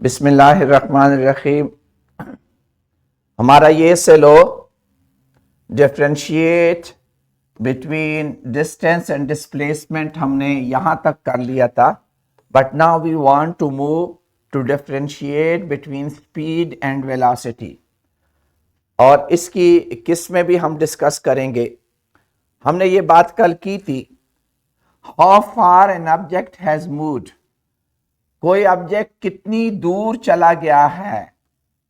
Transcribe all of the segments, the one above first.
बिस्मिल्लाहिर्रहमानिर्रहीम। हमारा ये से लो differentiate between distance and displacement हमने यहाँ तक कर लिया था, but now we want to move to differentiate between speed and velocity. और इसकी किस्में भी हम डिस्कस करेंगे। हमने ये बात कल की थी, how far an object has moved, कोई ऑब्जेक्ट कितनी दूर चला गया है,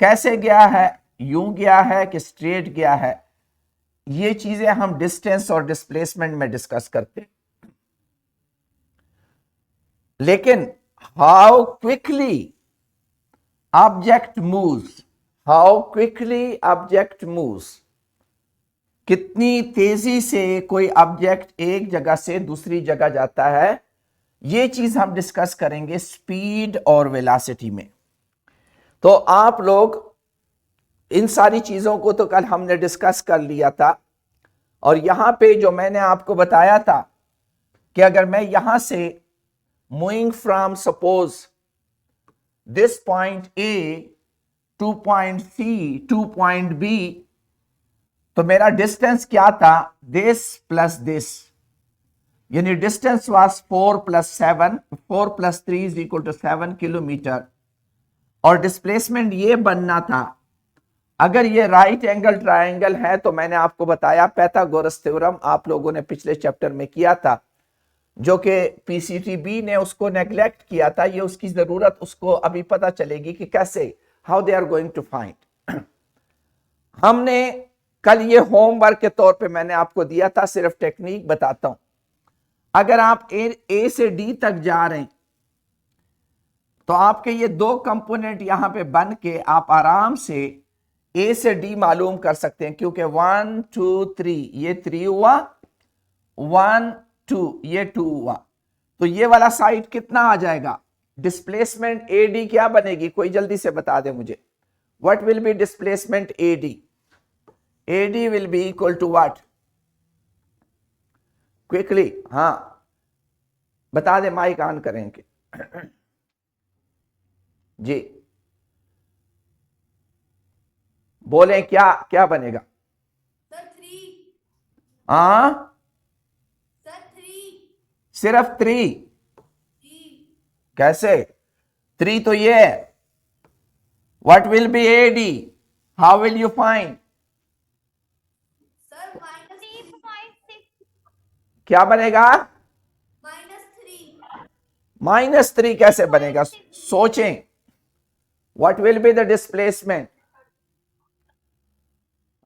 कैसे गया है, यूं गया है कि स्ट्रेट गया है। ये चीजें हम डिस्टेंस और डिस्प्लेसमेंट में डिस्कस करते हैं। लेकिन how quickly object moves, how quickly object moves, कितनी तेजी से कोई ऑब्जेक्ट एक जगह से दूसरी जगह जाता है, ये चीज हम डिस्कस करेंगे स्पीड और वेलोसिटी में। तो आप लोग इन सारी चीजों को तो कल हमने डिस्कस कर लिया था, और यहां पे जो मैंने आपको बताया था कि अगर मैं यहां से moving from suppose this point A to point C to point B, तो मेरा डिस्टेंस क्या था, दिस प्लस दिस, यानी डिस्टेंस वाज 4 + 7, 4 + 3 = 7 किलोमीटर। और डिस्प्लेसमेंट ये बनना था, अगर ये राइट एंगल ट्रायंगल है तो मैंने आपको बताया पाइथागोरस थ्योरम आप लोगों ने पिछले चैप्टर में किया था, जो कि पीसीटीबी ने उसको नेग्लेक्ट किया था। ये उसकी जरूरत उसको अभी पता चलेगी कि कैसे, how they are going to find. हमने कल ये होमवर्क के तौर पे मैंने आपको दिया था, सिर्फ टेक्निक बताता हूं। अगर आप ए से डी तक जा रहे हैं तो आपके ये दो कंपोनेंट यहां पे बन के आप आराम से ए से डी मालूम कर सकते हैं, क्योंकि 1 2 3 ये 3 हुआ, 1 2 ये 2 हुआ। तो ये वाला साइड कितना आ जाएगा, डिस्प्लेसमेंट ए डी क्या बनेगी, कोई जल्दी से बता दे मुझे। What will be displacement A D? A D will be equal to what, quickly, हाँ बता दे, माइक ऑन करेंगे जी, बोले क्या क्या बनेगा सर? 3। हाँ सर 3। सिर्फ 3? जी। कैसे 3? तो ये what will B A D, how will you find? Sir -3.6। क्या बनेगा? -3। -3 कैसे बनेगा, सोचें। What will be the displacement?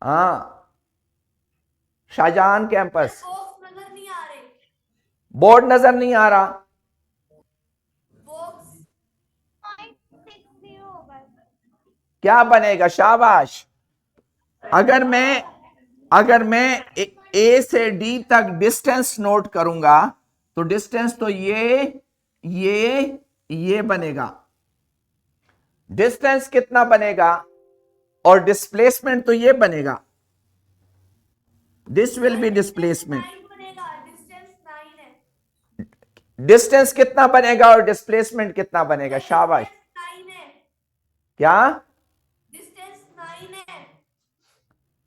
हाँ शाहजहां कैंपस, बॉक्स नजर नहीं आ रहे। बोर्ड नजर नहीं आ रहा। बॉक्स 0.60 होगा। क्या बनेगा, शाबाश। अगर मैं ए से डी तक डिस्टेंस नोट करूंगा तो डिस्टेंस तो ये बनेगा। डिस्टेंस कितना बनेगा, और डिस्प्लेसमेंट तो ये बनेगा। This will be displacement. 9 बनेगा, डिस्टेंस 9 है। डिस्टेंस कितना बनेगा और डिस्प्लेसमेंट कितना बनेगा, शाबाश। 9 है। क्या? डिस्टेंस 9 है।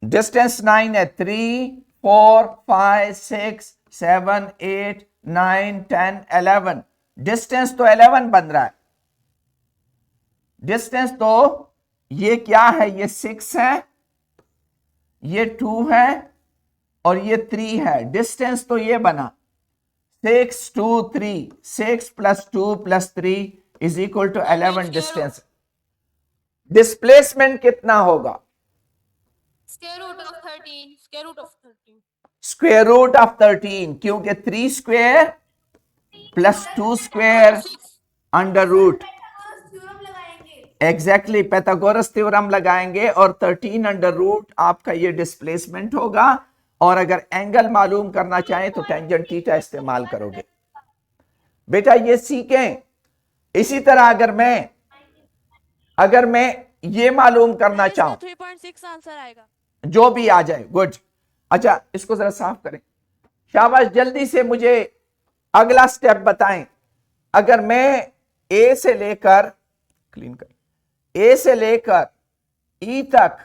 डिस्टेंस 9 है। 3 4 5 6 7 8 9 10 11। डिस्टेंस तो 11 बन रहा है। डिस्टेंस तो ये क्या है, ये 6 है, ये 2 है और ये 3 है। डिस्टेंस तो ये बना 6 2 3, 6 + 2 + 3 = 11 डिस्टेंस। डिस्प्लेसमेंट कितना होगा? Square root of 13. Square root of 13. Square root of 13, क्योंकि 3 square + 2 square under root. Theorem लगाएंगे। एग्जैक्टली, पाइथागोरस थ्योरम लगाएंगे और 13 अंडर रूट आपका ये डिस्प्लेसमेंट होगा। और अगर एंगल मालूम करना चाहें तो टेंजेंट थीटा इस्तेमाल करोगे। बेटा ये सीखें। इसी तरह अगर मैं ये मालूम करना चाहूं, 3.6 आंसर आएगा। जो भी आ जाए, गुड। अच्छा इसको जरा साफ करें, शाबाश। जल्दी से मुझे अगला स्टेप बताएं। अगर मैं ए से लेकर क्लीन कर। ए से लेकर ई तक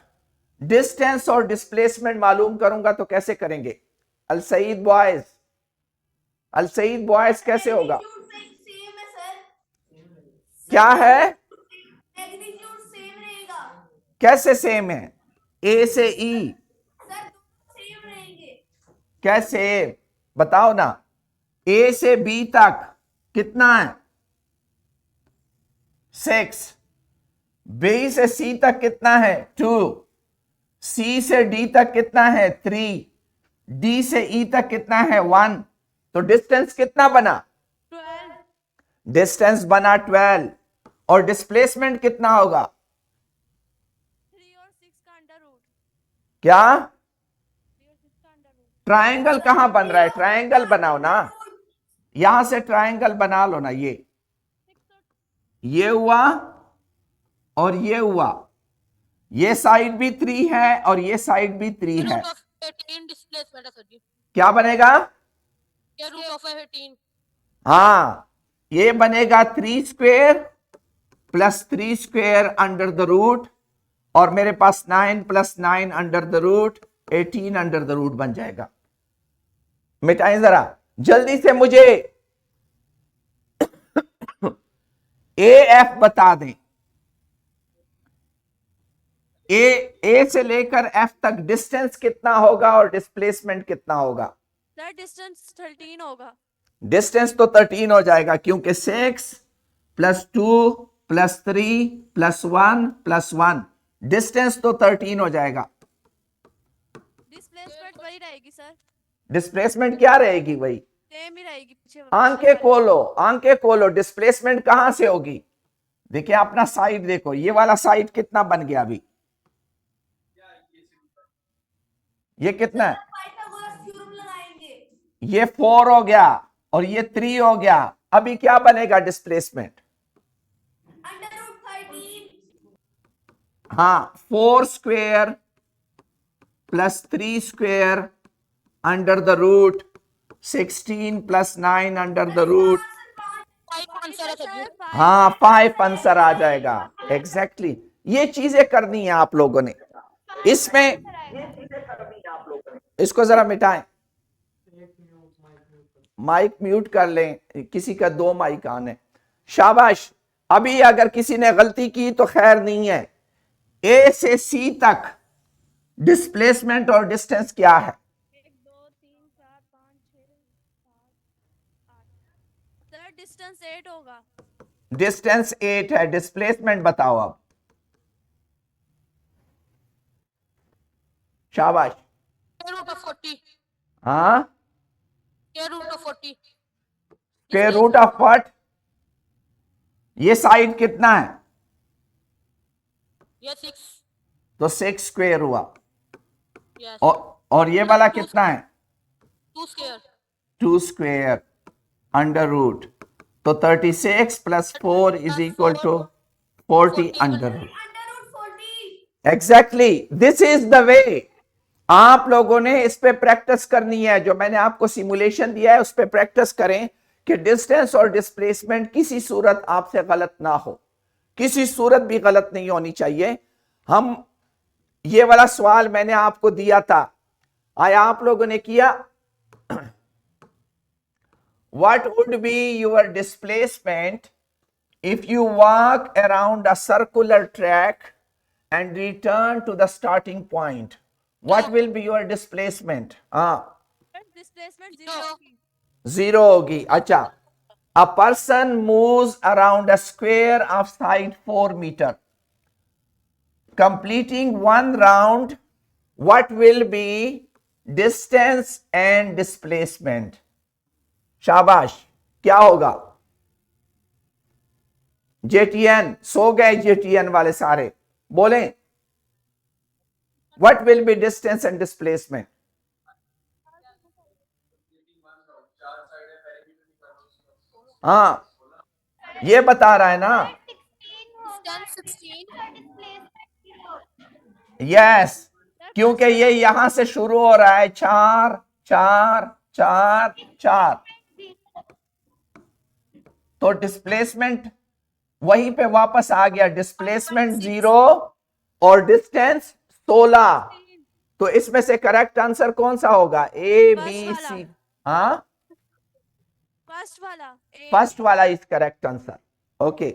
डिस्टेंस और डिस्प्लेसमेंट मालूम करूंगा तो कैसे करेंगे? अल सईद बॉयज, अल सईद बॉयज कैसे होगा? सेम है सर। क्या है? मैग्नीट्यूड सेम रहेगा कैसे सेम है? ए से ई सर, दोनों सेम रहेंगे। कैसे बताओ ना? ए से बी तक कितना है? 6। बी से सी तक कितना है? 2। सी से डी तक कितना है? 3। डी से ई तक कितना है? 1। तो डिस्टेंस कितना बना? 12. डिस्टेंस बना 12 और डिस्प्लेसमेंट कितना होगा? 3 और 6 का अंडर रूट. क्या? 3 और 6 का अंडर रूट. ट्रायंगल कहां बन रहा है? ट्रायंगल बनाओ ना, यहां से ट्रायंगल बना लो ना। ये हुआ और ये हुआ, ये साइड भी 3 है और ये साइड भी 3 है। Root of 18 displacement है सर जी. क्या बनेगा? क्या root of 18? हाँ, ये बनेगा 3 square plus 3 square under the root, और मेरे पास 9 plus 9 under the root, 18 under the root बन जाएगा। मिटाएं जरा जल्दी से, मुझे ए एफ बता दें। ए से लेकर एफ तक डिस्टेंस कितना होगा और डिस्प्लेसमेंट कितना होगा? सर डिस्टेंस 13 होगा. डिस्टेंस तो 13 हो जाएगा, क्योंकि 6 plus 2 plus 3 plus 1 plus 1, distance तो 13 हो जाएगा। डिस्प्लेसमेंट वही रहेगी सर. डिस्प्लेसमेंट क्या रहेगी? वही सेम ही रहेगी पीछे. आंखें खोलो, आंखें खोलो। डिस्प्लेसमेंट कहां से होगी? देखिए अपना साइड देखो, ये वाला साइड कितना बन गया अभी? ये कितना है? पाइथागोरस थ्योरम लगाएंगे। ये 4 हो गया और ये 3 हो गया। अभी क्या बनेगा डिस्प्लेसमेंट? Under root 13। हाँ, 4 square plus 3 square under the root, 16 plus 9 under the root. 5 answer है सर जी. हाँ, 5 आंसर आ जाएगा। एग्जैक्टली ये चीजें करनी है आप लोगों ने इसमें। इसको जरा मिटाएं, माइक म्यूट कर लें, किसी का 2 माइक ऑन है। शाबाश। अभी अगर किसी ने गलती की तो खैर नहीं है। ए से सी तक डिस्प्लेसमेंट और डिस्टेंस क्या है? 1 2 3 4 5 6 7 8. सर डिस्टेंस 8 होगा. डिस्टेंस 8 है, डिस्प्लेसमेंट बताओ अब। शाबाश। Square root of 40. हाँ, Square root of 40. Square root of what? ये साइड कितना है? Yes 6. तो 6 स्क्वायर हुआ। Yes. और ये वाला कितना है? 2 square. 2 स्क्वायर अंडर रूट, तो 36 plus 4 is equal to 40 under root. Under root 40। Exactly, this is the way. आप लोगों ने इस पे प्रैक्टिस करनी है। जो मैंने आपको सिमुलेशन दिया है उस पे प्रैक्टिस करें कि डिस्टेंस और डिस्प्लेसमेंट किसी सूरत आपसे गलत ना हो, किसी सूरत भी गलत नहीं होनी चाहिए। हम ये वाला सवाल मैंने आपको दिया था, आया आप लोगों ने किया? What would be your displacement if you walk around a circular track and return to the starting point? What will be your displacement? हाँ, डिस्प्लेसमेंट 0 होगी. 0 होगी। अच्छा, a person moves around a square of side 4 meter, completing one round. What will be distance and displacement? शाबाश, क्या होगा? जेटीएन, सो गए जेटीएन वाले सारे, बोलें। What will be distance and displacement? हाँ, ये बता रहा है ना। Distance 16. यस, क्योंकि ये यहां से शुरू हो रहा है 4 4 4 4, तो डिस्प्लेसमेंट वहीं पे वापस आ गया, डिस्प्लेसमेंट 0 और डिस्टेंस 16। तो इसमें से करेक्ट आंसर कौन सा होगा? ए, बी, वाला। सी। हाँ, फर्स्ट वाला A. फर्स्ट वाला is correct answer. Okay,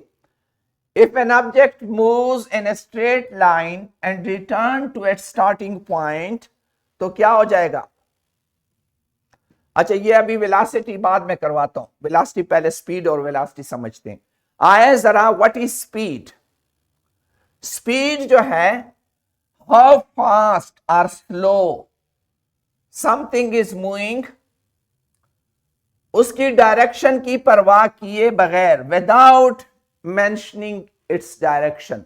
if an object moves in a straight line and return to its starting point, तो क्या हो जाएगा? अच्छा, ये अभी वेलोसिटी बाद में करवाता हूं, वेलोसिटी पहले स्पीड और वेलोसिटी समझते हैं। आए जरा, व्हाट इज स्पीड? स्पीड जो है, हाउ फास्ट और स्लो समथिंग इज मूविंग, उसकी डायरेक्शन की परवाह किए बगैर, विदाउट मेंशनिंग इट्स डायरेक्शन।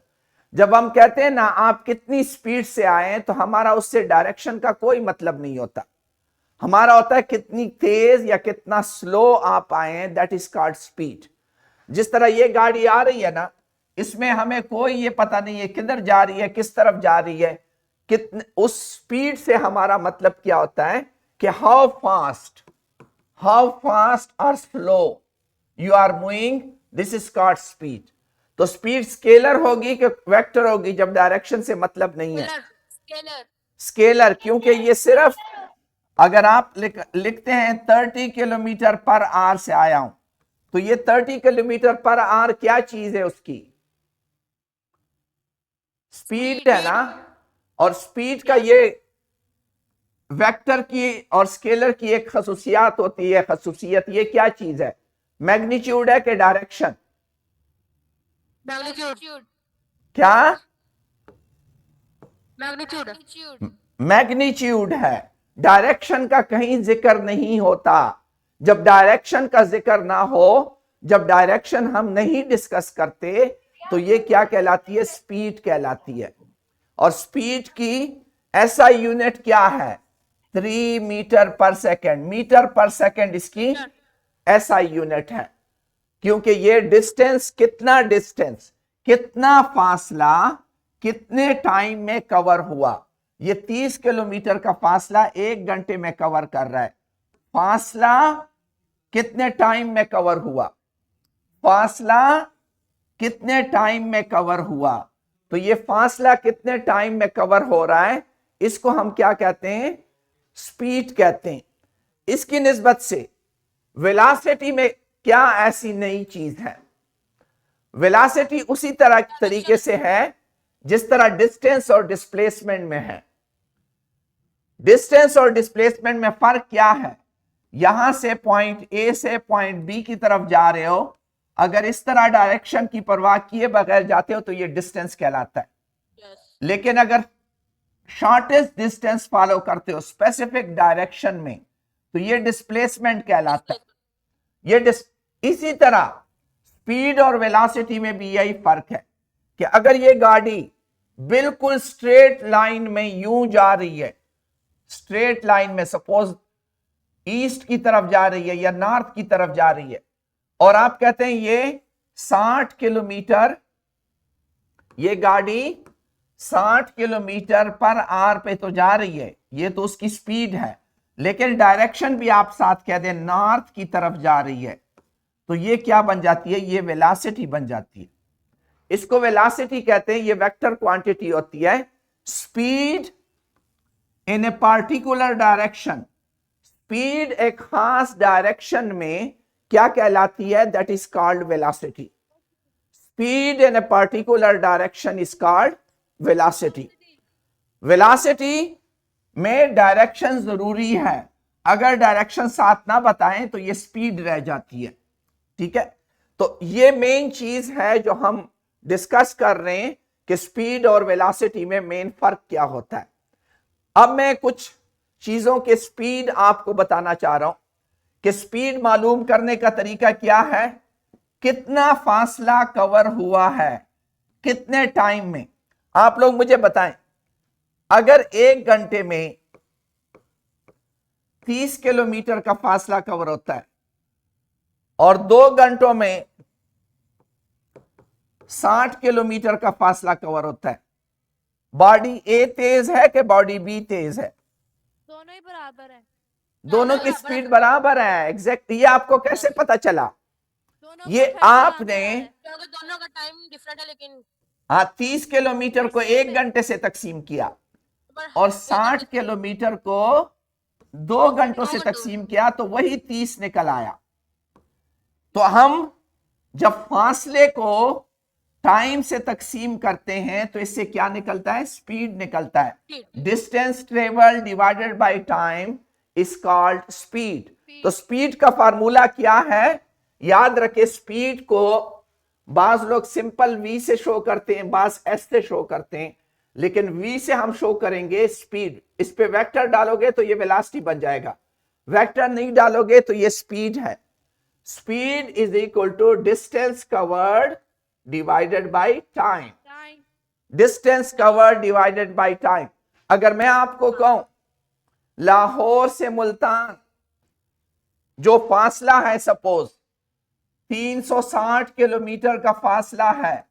जब हम कहते हैं ना आप कितनी स्पीड से आए, तो हमारा उससे डायरेक्शन का कोई मतलब नहीं होता, हमारा होता है कितनी तेज या कितना स्लो आप आए हैं, दैट इज कॉल्ड स्पीड। जिस तरह ये गाड़ी आ रही है ना, इसमें हमें कोई ये पता नहीं है किधर जा रही है, किस तरफ जा रही है, कितने, उस स्पीड से हमारा मतलब क्या होता है कि हाउ फास्ट और slow you are moving, this is called speed. तो स्पीड स्केलर होगी कि वेक्टर होगी जब डायरेक्शन से मतलब नहीं है? स्केलर, क्योंकि ये सिर्फ अगर आप लिखते हैं 30 किलोमीटर पर आवर से आया हूं, तो ये 30 किलोमीटर पर आवर क्या चीज है? उसकी स्पीड है ना। और स्पीड का ये वेक्टर की और स्केलर की एक खसूसियत होती है, खसूसियत ये क्या चीज है? मैग्नीट्यूड है कि डायरेक्शन? मैग्नीट्यूड। क्या? मैग्नीट्यूड। मैग्नीट्यूड है, डायरेक्शन का कहीं जिक्र नहीं होता। जब डायरेक्शन का जिक्र ना हो, जब डायरेक्शन हम नहीं डिस्कस करते, तो ये क्या कहलाती है? स्पीड कहलाती है। और स्पीड की ऐसा यूनिट क्या है? 3 मीटर पर सेकेंड। मीटर पर सेकेंड इसकी ऐसा यूनिट है, क्योंकि ये डिस्टेंस, कितना फासला कितने टाइम में कवर हुआ। ये 30 किलोमीटर का फासला 1 घंटे में कवर कर रहा है, फासला कितने टाइम में कवर हुआ, फासला कितने टाइम में कवर हुआ। तो ये फासला कितने टाइम में कवर हो रहा है, इसको हम क्या कहते हैं? स्पीड कहते हैं। इसकी निस्बत से वेलोसिटी में क्या ऐसी नई चीज है? वेलोसिटी उसी तरह तरीके से है जिस तरह डिस्टेंस और डिस्प्लेसमेंट में है। डिस्टेंस और डिस्प्लेसमेंट में फर्क क्या है? यहां से पॉइंट ए से पॉइंट बी की तरफ जा रहे हो, अगर इस तरह डायरेक्शन की परवाह किए बगैर जाते हो तो ये डिस्टेंस कहलाता है। लेकिन अगर शॉर्टेस्ट डिस्टेंस फॉलो करते हो स्पेसिफिक डायरेक्शन में, तो ये डिस्प्लेसमेंट कहलाता है। ये इसी तरह स्पीड और वेलोसिटी में भी यही फर्क है कि अगर ये गाड़ी बिल्कुल स्ट्रेट लाइन में यूं जा रही है, स्ट्रेट लाइन में सपोज ईस्ट की तरफ जा रही है या नॉर्थ की तरफ जा रही है, और आप कहते हैं ये 60 किलोमीटर, ये गाड़ी 60 किलोमीटर पर आवर पे तो जा रही है, ये तो उसकी स्पीड है, लेकिन डायरेक्शन भी आप साथ कह दें नॉर्थ की तरफ जा रही है, तो ये क्या बन जाती है? ये वेलोसिटी बन जाती है। इसको वेलोसिटी कहते हैं। ये वेक्टर क्वांटिटी होती है। Speed in a particular direction, speed एक खास डायरेक्शन में क्या कहलाती है? That is called velocity. Speed in a particular direction is called velocity. Velocity में डायरेक्शन जरूरी है, अगर डायरेक्शन साथ ना बताएं तो ये स्पीड रह जाती है। ठीक है, तो ये मेन चीज है जो हम डिस्कस कर रहे हैं कि स्पीड और वेलोसिटी में मेन फर्क क्या होता है। अब मैं कुछ चीजों के स्पीड आपको बताना चाह रहा हूं कि स्पीड मालूम करने का तरीका क्या है, कितना फासला कवर हुआ है कितने टाइम में। आप लोग मुझे बताएं, अगर 1 घंटे में 30 किलोमीटर का फासला कवर होता है और 2 घंटों में 60 किलोमीटर का फासला कवर होता है, बॉडी ए तेज है कि बॉडी बी तेज है? दोनों ही बराबर है। दोनों की स्पीड बराबर है। एग्जैक्ट। ये आपको कैसे पता चला? दोनों ये को 30 आपने आंसर है। क्योंकि दोनों का टाइम डिफरेंट है, लेकिन 30 किलोमीटर को 1 घंटे से तकसीम किया पर और 60 किलोमीटर को 2 घंटों से तकसीम किया तो वही 30 निकल आया। तो हम जब फासले को टाइम से तकसीम करते हैं तो इससे क्या निकलता है? स्पीड निकलता है। Distance travel divided by time is called speed. तो स्पीड का फार्मूला क्या है? याद रखे, स्पीड को बाज लोग सिंपल v से शो करते हैं, बाज s से शो करते हैं, लेकिन v से हम शो करेंगे स्पीड। इस पे वेक्टर डालोगे तो ये वेलोसिटी बन जाएगा, वेक्टर नहीं डालोगे तो ये स्पीड है। Speed is equal to distance covered divided by time. Time distance covered divided by time. अगर मैं आपको कहूं लाहौर से मुल्तान जो फासला है, सपोज 360 किलोमीटर का फासला है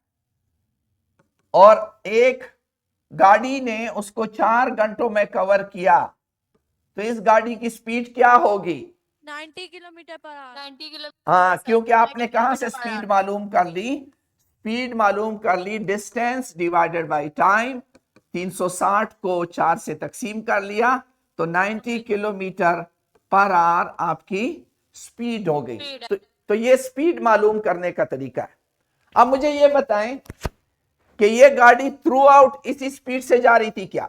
और एक गाड़ी ने उसको 4 घंटों में कवर किया, तो इस गाड़ी की स्पीड क्या होगी? 90 किलोमीटर पर आवर। 90 किलो। हाँ, क्योंकि आपने कहां से स्पीड मालूम कर ली? स्पीड मालूम कर ली डिस्टेंस डिवाइडेड बाय टाइम। 360 को 4 से तकसीम कर लिया तो 90 किलोमीटर पर आवर आपकी स्पीड हो गई। तो ये स्पीड मालूम करने का तरीका है। अब मुझे ये बताएं कि ये गाड़ी थ्रू आउट इसी स्पीड से जा रही थी क्या?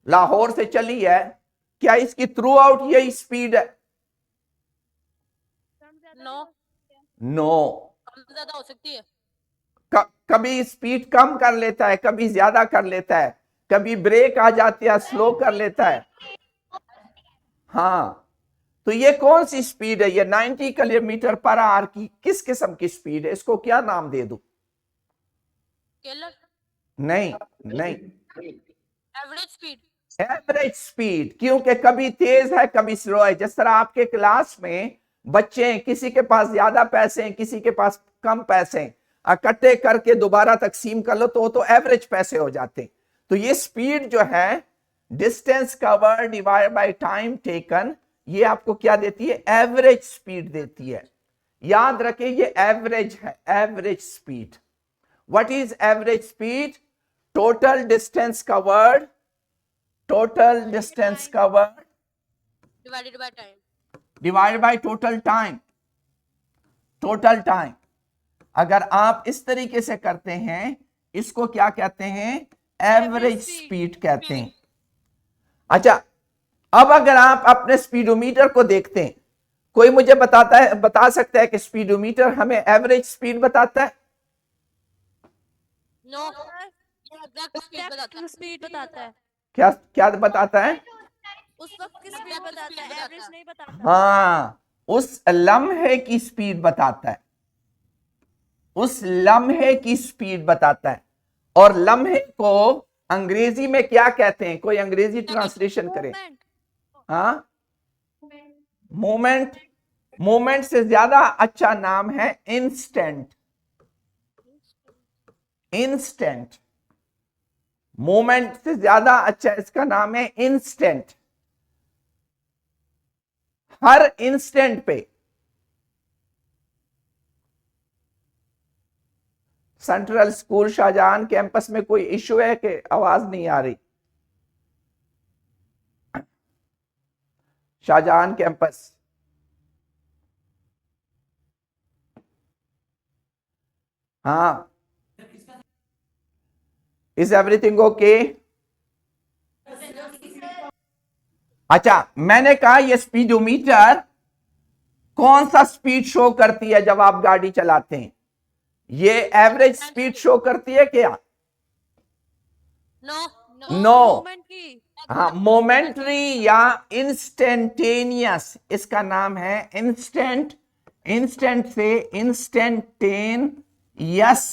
लाहौर से चली है, क्या इसकी थ्रू आउट यही स्पीड है? No, no. कम ज्यादा हो सकती है। कभी स्पीड कम कर लेता है, कभी ज्यादा कर लेता है, कभी ब्रेक आ जाती है, स्लो कर लेता है। हाँ, तो ये कौन सी स्पीड है? ये 90 किलोमीटर पर आवर की किस किस्म की स्पीड है? इसको क्या नाम दे दूं? स्केलर। नहीं नहीं, एवरेज स्पीड। एवरेज स्पीड, क्योंकि कभी तेज है कभी स्लो है। जिस तरह आपके क्लास में बच्चे हैं, किसी के पास ज्यादा पैसे हैं, किसी के पास कम पैसे हैं, इकट्ठे करके दोबारा तकसीम कर लो तो एवरेज पैसे हो जाते हैं। तो ये स्पीड जो है distance covered divide by time taken, ये आपको क्या देती है? एवरेज स्पीड देती है। याद रखें ये एवरेज है, average speed. What is average speed? Total distance covered, total distance covered divided by time, divide by total time, total time. अगर आप इस तरीके से करते हैं, इसको क्या कहते हैं? एवरेज स्पीड कहते हैं। अच्छा, अब अगर आप अपने स्पीडोमीटर को देखते हैं, कोई मुझे बता सकता है कि स्पीडोमीटर हमें एवरेज स्पीड बताता है? नो, ये एग्जैक्ट स्पीड बताता है। स्पीड बताता है, क्या क्या बताता है? उस वक्त की स्पीड बताता है, एवरेज नहीं बताता। हाँ, उस लम्हे की स्पीड बताता है, उस लम्हे की स्पीड बताता है। और लम्हे को अंग्रेजी में क्या कहते हैं? कोई अंग्रेजी ट्रांसलेशन करे? हाँ, मोमेंट। मोमेंट से ज्यादा अच्छा नाम है इंस्टेंट। इंस्टेंट, मोमेंट से ज्यादा अच्छा इसका नाम है इंस्टेंट। हर इंस्टेंट पे सेंट्रल स्कूल शाहजहां कैंपस में कोई इशू है कि आवाज नहीं आ रही? शाहजहां कैंपस, हाँ, इज एवरीथिंग ओके? अच्छा, मैंने कहा ये स्पीडोमीटर कौन सा स्पीड शो करती है जब आप गाड़ी चलाते हैं? ये एवरेज स्पीड शो करती है क्या? No, no. मोमेंट की। हाँ, मोमेंटरी या इंस्टेंटेनियस, इसका नाम है इंस्टेंट। इंस्टेंट से इंस्टेंटेनियस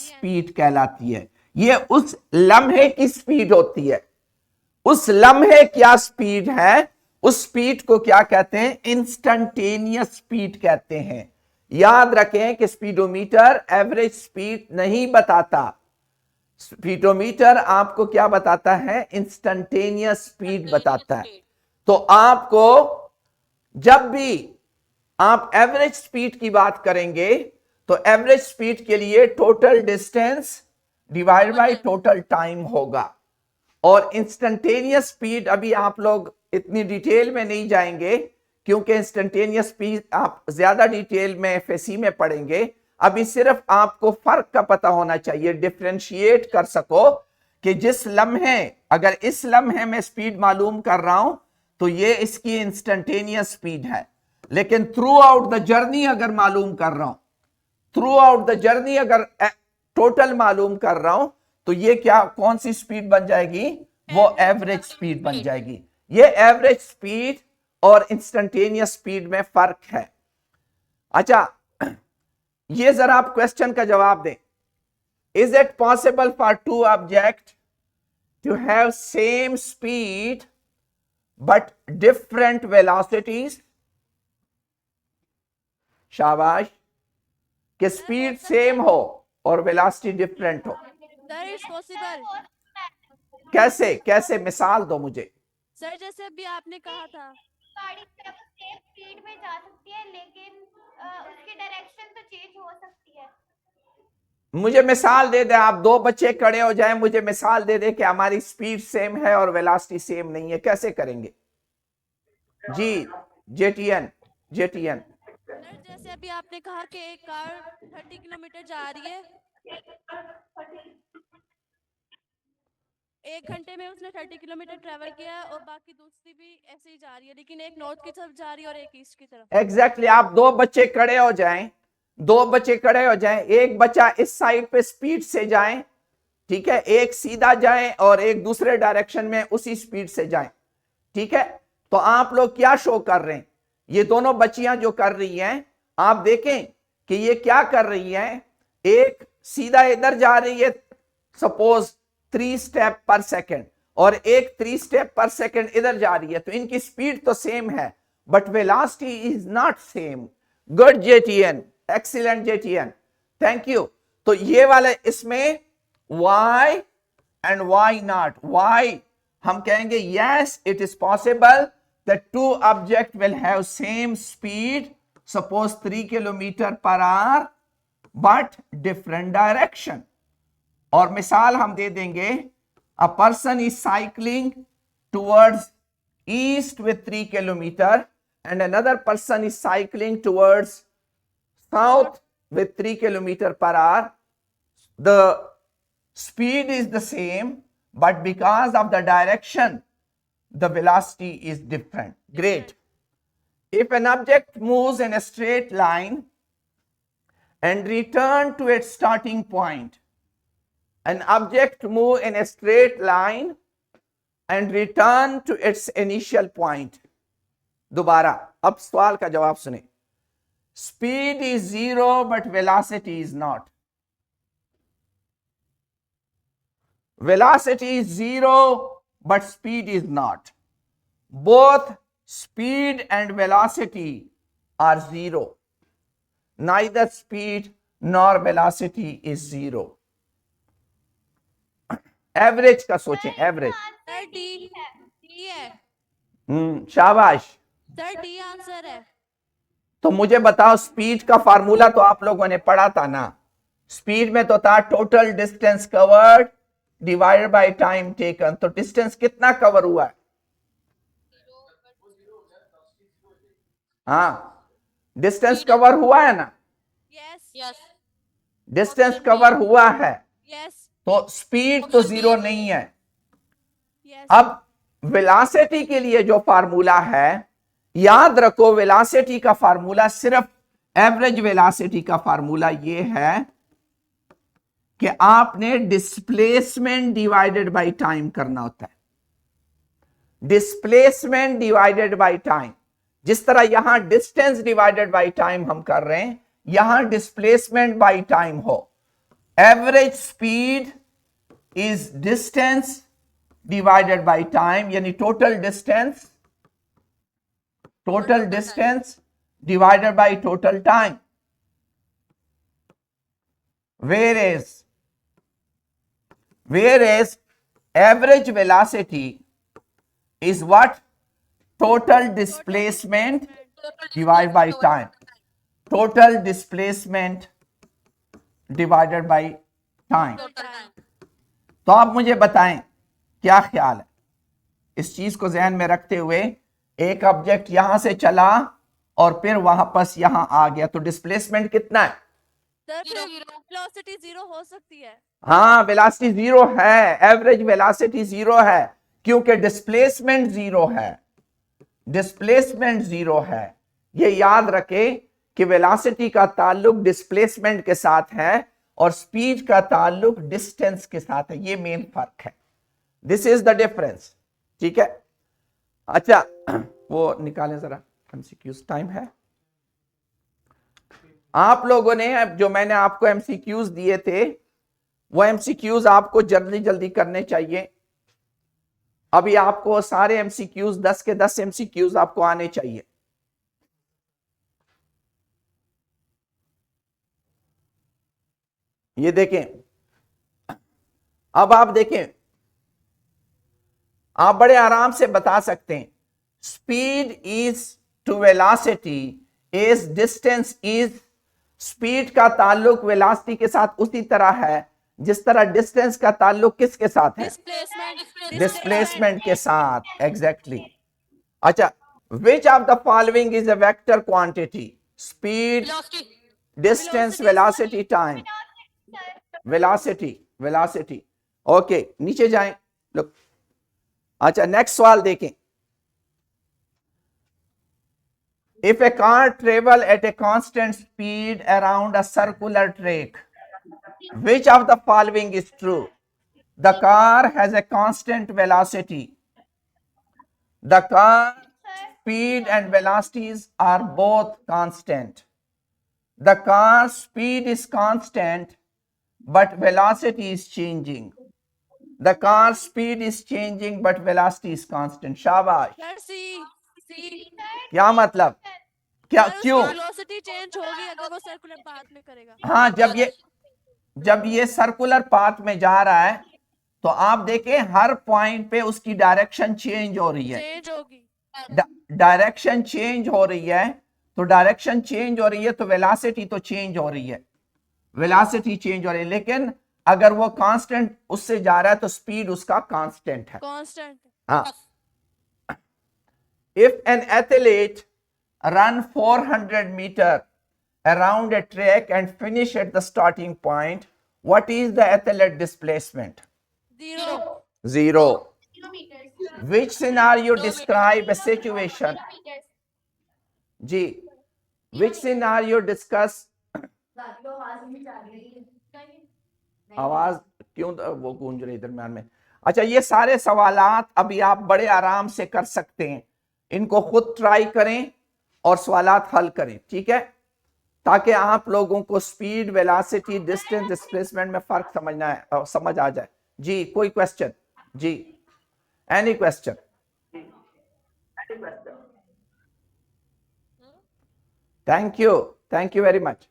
स्पीड कहलाती है। ये उस लम्हे की स्पीड होती है। उस लम्हे क्या स्पीड है, उस स्पीड को क्या कहते हैं? इंस्टेंटेनियस स्पीड कहते हैं। याद रखें कि स्पीडोमीटर एवरेज स्पीड नहीं बताता। स्पीडोमीटर आपको क्या बताता है? इंस्टेंटेनियस स्पीड बताता है। तो आपको जब भी आप एवरेज स्पीड की बात करेंगे तो एवरेज स्पीड के लिए total distance divide by total time होगा। और इंस्टेंटेनियस स्पीड अभी आप लोग इतनी डिटेल में नहीं जाएंगे क्योंकि इंस्टेंटेनियस स्पीड आप ज्यादा डिटेल में एफएससी में पढ़ेंगे। अभी सिर्फ आपको फर्क का पता होना चाहिए, डिफरेंशिएट कर सको कि जिस लम्हे, अगर इस लम्हे में स्पीड मालूम कर रहा हूं तो ये इसकी इंस्टेंटेनियस स्पीड है, लेकिन थ्रू आउट द जर्नी अगर मालूम कर रहा हूं, थ्रू आउट द जर्नी अगर टोटल मालूम कर रहा हूं तो ये क्या, कौन सी स्पीड बन जाएगी, वो एवरेज स्पीड बन जाएगी। ये एवरेज स्पीड और इंस्टेंटेनियस स्पीड में फर्क है। अच्छा, ये जरा आप क्वेश्चन का जवाब दें। Is it possible for two object to have same speed but different velocities? शाबाश। कि स्पीड सेम हो और वेलोसिटी डिफरेंट हो। Sir it's possible. कैसे कैसे मिसाल दो मुझे। सर जैसे अभी आपने कहा था गाड़ी सेम स्पीड में जा सकती है लेकिन उसकी डायरेक्शन तो चेंज हो सकती है। मुझे मिसाल दे दे, आप दो बच्चे खड़े हो जाएं, मुझे मिसाल दे दे कि हमारी स्पीड सेम है और वेलोसिटी सेम नहीं है, कैसे करेंगे? जी जेटीएन जेटीएन। सर जैसे अभी आपने कहा कि एक कार 30 किलोमीटर जा रही है, 1 घंटे में उसने 30 किलोमीटर ट्रेवल किया और बाकी दूसरी भी ऐसे ही जा रही है, लेकिन एक नॉर्थ की तरफ जा रही है और एक ईस्ट की तरफ। एग्जैक्टली आप दो बच्चे खड़े हो जाएं, दो बच्चे खड़े हो जाएं, एक बच्चा इस साइड पे स्पीड से जाए, ठीक है, एक सीधा जाए और एक दूसरे डायरेक्शन में उसी स्पीड से जाए, ठीक है। तो आप लोग क्या शो कर रहे हैं, ये दोनों बच्चियां जो कर रही हैं, आप देखें कि ये क्या कर रही हैं, एक सीधा इधर जा रही है सपोज 3 स्टेप पर सेकेंड और एक 3 स्टेप पर सेकेंड इधर जा रही है, तो इनकी स्पीड तो सेम है but velocity is not same. Good JTN, excellent JTN, thank you. तो ये वाले इसमें y and y nought, y हम कहेंगे yes it is possible that two object will have same speed, suppose 3 kilometre per hour but different direction। और मिसाल हम दे देंगे, a person is cycling towards east with 3 kilometer and another person is cycling towards south with 3 kilometer per hour. The speed is the same but because of the direction the velocity is different. Great. If an object moves in a straight line and return to its starting point, an object move in a straight line and return to its initial point. दोबारा अब सवाल का जवाब सुने। Speed is 0 but velocity is not. Velocity is 0 but speed is not. Both speed and velocity are 0. Neither speed nor velocity is 0. Average का सोचें, average. Sir D है। शाबाश। सर डी आंसर है। तो मुझे बताओ, स्पीड का फार्मूला तो आप लोगों ने पढ़ा था ना, स्पीड में तो था total distance covered divided by time taken. तो डिस्टेंस कितना कवर हुआ है? हाँ, डिस्टेंस कवर हुआ है ना? यस यस डिस्टेंस कवर हुआ है, यस तो स्पीड तो 0 नहीं है। यस। अब वेलोसिटी के लिए जो फार्मूला है, याद रखो वेलोसिटी का फार्मूला सिर्फ एवरेज वेलोसिटी का फार्मूला ये है कि आपने डिस्प्लेसमेंट डिवाइडेड बाय टाइम करना होता है। डिस्प्लेसमेंट डिवाइडेड बाय टाइम, जिस तरह यहां डिस्टेंस डिवाइडेड बाय टाइम हम कर रहे हैं, यहां डिस्प्लेसमेंट बाय टाइम हो। Average speed is distance divided by time, यानी total distance divided by total time. Whereas average velocity is what? Total displacement divide by time, total displacement divided by time. Total time. तो आप मुझे बताएं क्या ख्याल है इस चीज को ध्यान में रखते हुए, एक ऑब्जेक्ट यहां से चला और फिर वापस यहां आ गया, तो डिस्प्लेसमेंट कितना है? सर फिर Zero. वेलोसिटी 0 हो सकती है। हाँ, वेलोसिटी जीरो है, एवरेज वेलोसिटी जीरो है, क्योंकि डिस्प्लेसमेंट जीरो है, डिस्प्लेसमेंट जीरो है। ये याद रखे कि वेलोसिटी का ताल्लुक डिस्प्लेसमेंट के साथ है और स्पीड का ताल्लुक डिस्टेंस के साथ है। ये मेन फर्क है, दिस इज द डिफरेंस। ठीक है, अच्छा वो निकालें जरा, एमसीक्यूज टाइम है। आप लोगों ने जो मैंने आपको एमसीक्यूज दिए थे वो एमसीक्यूज आपको जल्दी जल्दी करने चाहिए। अभी आपको सारे एमसीक्यूज 10 के 10 एमसीक्यूज आपको आने चाहिए। ये देखें, अब आप देखें, आप बड़े आराम से बता सकते हैं speed is to velocity is distance is, speed का ताल्लुक वेलोसिटी के साथ उसी तरह है जिस तरह डिस्टेंस का ताल्लुक किसके साथ है? डिस्प्लेसमेंट डिस्प्लेसमेंट के साथ, एग्जैक्टली। अच्छा, which of the following is a vector quantity? Speed, Velocity. Distance, velocity, time. Velocity, velocity. Okay, नीचे जाएं, लुक। अच्छा, नेक्स्ट सवाल देखें। If a car travel at a constant speed around a circular track, which of the following is true? The car has a constant velocity. The car speed and velocities are both constant. The car speed is constant, but velocity is changing. The car speed is changing, but velocity is constant. शाबाश। Sir सी क्या मतलब? क्या, क्यों? Velocity change होगी अगर वो circular path में करेगा। हाँ, जब ये सर्कुलर पाथ में जा रहा है तो आप देखें हर पॉइंट पे उसकी डायरेक्शन चेंज हो रही है, चेंज होगी। डायरेक्शन चेंज हो रही है, तो डायरेक्शन चेंज हो रही है तो वेलोसिटी तो चेंज हो रही है, वेलोसिटी चेंज हो रही है। लेकिन अगर वो कांस्टेंट उससे जा रहा है तो स्पीड उसका कांस्टेंट है। कांस्टेंट। हाँ, if an athlete run 400 meter around a track and finish at the starting point, what is the athlete displacement? 0 Zero. kilometers. Which scenario describe a situation? Ji, which scenario discuss? आवाज क्यों वो गूंज रही दरम्यान में? अच्छा, ये सारे सवालात अभी आप बड़े आराम से कर सकते हैं, इनको खुद ट्राई करें और सवालात हल करें, ठीक है, ताकि आप लोगों को स्पीड, वेलोसिटी, डिस्टेंस, डिस्प्लेसमेंट में फर्क समझ आ जाए। जी, कोई क्वेश्चन? जी, any question? Thank you very much.